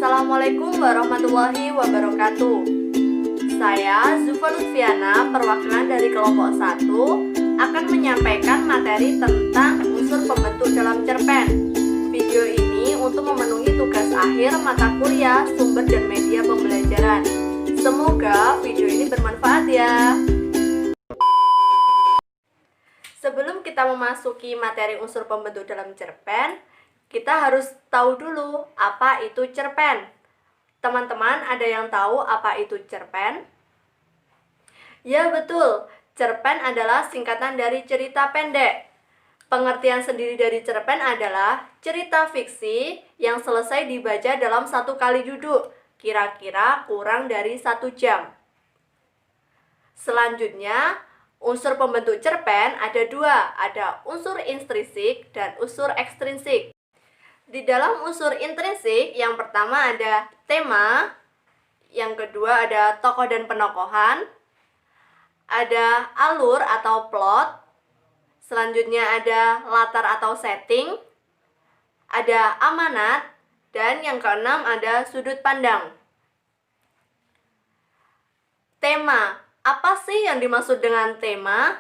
Assalamualaikum warahmatullahi wabarakatuh. Saya Zufa Lutfiana, perwakilan dari kelompok 1, akan menyampaikan materi tentang unsur pembentuk dalam cerpen. Video ini untuk memenuhi tugas akhir mata kuliah sumber dan media pembelajaran. Semoga video ini bermanfaat ya. Sebelum kita memasuki materi unsur pembentuk dalam cerpen, kita harus tahu dulu apa itu cerpen. Teman-teman, ada yang tahu apa itu cerpen? Ya betul, cerpen adalah singkatan dari cerita pendek. Pengertian sendiri dari cerpen adalah cerita fiksi yang selesai dibaca dalam satu kali duduk, kira-kira kurang dari 1 jam. Selanjutnya, unsur pembentuk cerpen ada 2, ada unsur intrinsik dan unsur ekstrinsik. Di dalam unsur intrinsik, yang pertama ada tema, yang kedua ada tokoh dan penokohan, ada alur atau plot, selanjutnya ada latar atau setting, ada amanat, dan yang keenam ada sudut pandang. Tema, apa sih yang dimaksud dengan tema?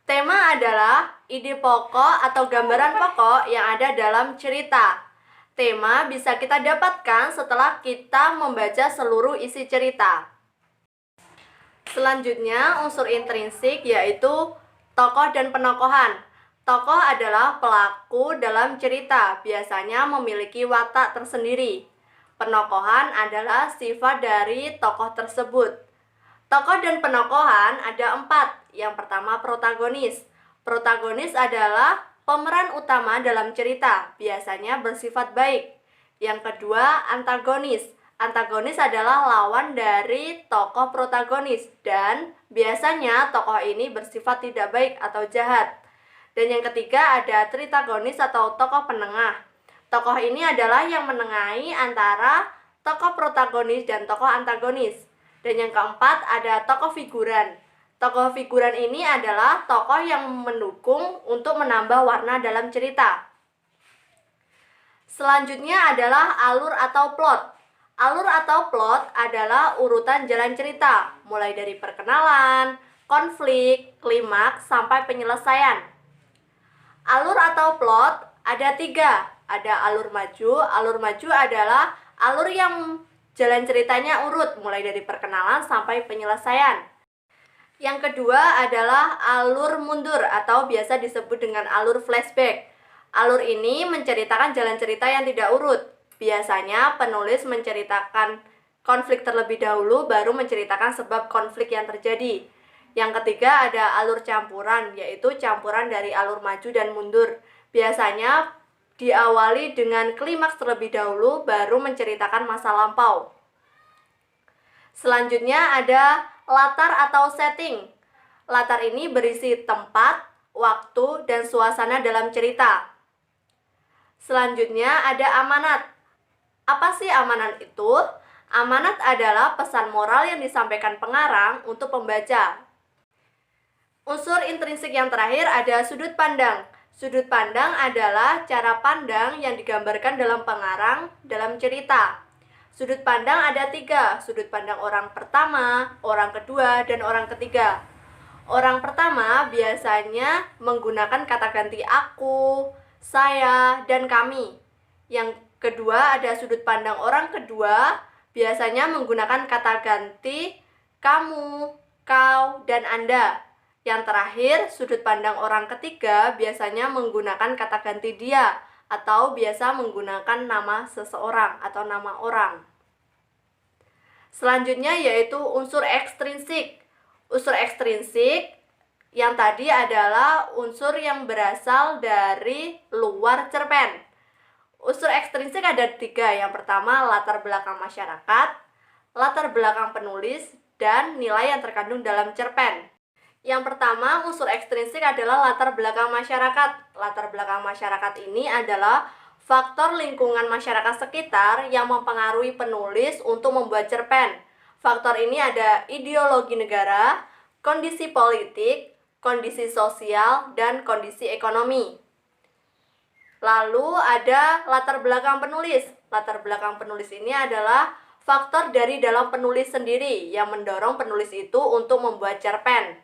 Tema adalah ide pokok atau gambaran pokok yang ada dalam cerita. Tema bisa kita dapatkan setelah kita membaca seluruh isi cerita. Selanjutnya, unsur intrinsik yaitu tokoh dan penokohan. Tokoh adalah pelaku dalam cerita, biasanya memiliki watak tersendiri. Penokohan adalah sifat dari tokoh tersebut. Tokoh dan penokohan ada 4. Yang pertama protagonis. Protagonis adalah pemeran utama dalam cerita, biasanya bersifat baik. Yang kedua antagonis. Antagonis adalah lawan dari tokoh protagonis dan biasanya tokoh ini bersifat tidak baik atau jahat. Dan yang ketiga ada tritagonis atau tokoh penengah. Tokoh ini adalah yang menengahi antara tokoh protagonis dan tokoh antagonis. Dan yang keempat ada tokoh figuran. Tokoh figuran ini adalah tokoh yang mendukung untuk menambah warna dalam cerita. Selanjutnya adalah alur atau plot. Alur atau plot adalah urutan jalan cerita, mulai dari perkenalan, konflik, klimaks, sampai penyelesaian. Alur atau plot ada 3. Ada alur maju. Alur maju adalah alur yang jalan ceritanya urut, mulai dari perkenalan sampai penyelesaian. Yang kedua adalah alur mundur atau biasa disebut dengan alur flashback. Alur ini menceritakan jalan cerita yang tidak urut. Biasanya penulis menceritakan konflik terlebih dahulu, baru menceritakan sebab konflik yang terjadi. Yang ketiga ada alur campuran, yaitu campuran dari alur maju dan mundur. Biasanya diawali dengan klimaks terlebih dahulu, baru menceritakan masa lampau. Selanjutnya ada latar atau setting. Latar ini berisi tempat, waktu, dan suasana dalam cerita. Selanjutnya ada amanat. Apa sih amanat itu? Amanat adalah pesan moral yang disampaikan pengarang untuk pembaca. Unsur intrinsik yang terakhir ada sudut pandang. Sudut pandang adalah cara pandang yang digambarkan dalam pengarang dalam cerita. Sudut pandang ada 3, sudut pandang orang pertama, orang kedua, dan orang ketiga. Orang pertama biasanya menggunakan kata ganti aku, saya, dan kami. Yang kedua ada sudut pandang orang kedua, biasanya menggunakan kata ganti kamu, kau, dan anda. Yang terakhir, sudut pandang orang ketiga biasanya menggunakan kata ganti dia, atau biasa menggunakan nama seseorang atau nama orang. Selanjutnya yaitu unsur ekstrinsik. Unsur ekstrinsik yang tadi adalah unsur yang berasal dari luar cerpen. Unsur ekstrinsik ada 3. Yang pertama latar belakang masyarakat, latar belakang penulis, dan nilai yang terkandung dalam cerpen. Yang pertama, unsur ekstrinsik adalah latar belakang masyarakat. Latar belakang masyarakat ini adalah faktor lingkungan masyarakat sekitar yang mempengaruhi penulis untuk membuat cerpen. Faktor ini ada ideologi negara, kondisi politik, kondisi sosial, dan kondisi ekonomi. Lalu ada latar belakang penulis. Latar belakang penulis ini adalah faktor dari dalam penulis sendiri yang mendorong penulis itu untuk membuat cerpen.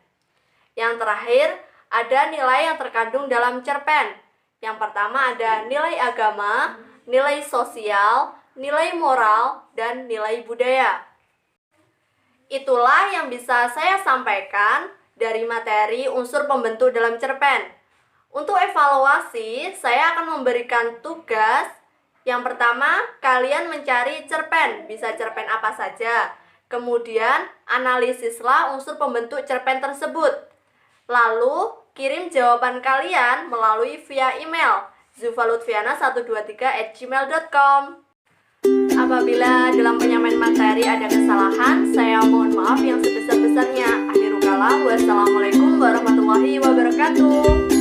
Yang terakhir, ada nilai yang terkandung dalam cerpen. Yang pertama ada nilai agama, nilai sosial, nilai moral, dan nilai budaya. Itulah yang bisa saya sampaikan dari materi unsur pembentuk dalam cerpen. Untuk evaluasi, saya akan memberikan tugas. Yang pertama, kalian mencari cerpen, bisa cerpen apa saja. Kemudian, analisislah unsur pembentuk cerpen tersebut. Lalu, kirim jawaban kalian melalui via email zufalutfiana123@gmail.com. Apabila dalam penyampaian materi ada kesalahan, saya mohon maaf yang sebesar-besarnya. Akhirul kalam, wassalamualaikum warahmatullahi wabarakatuh.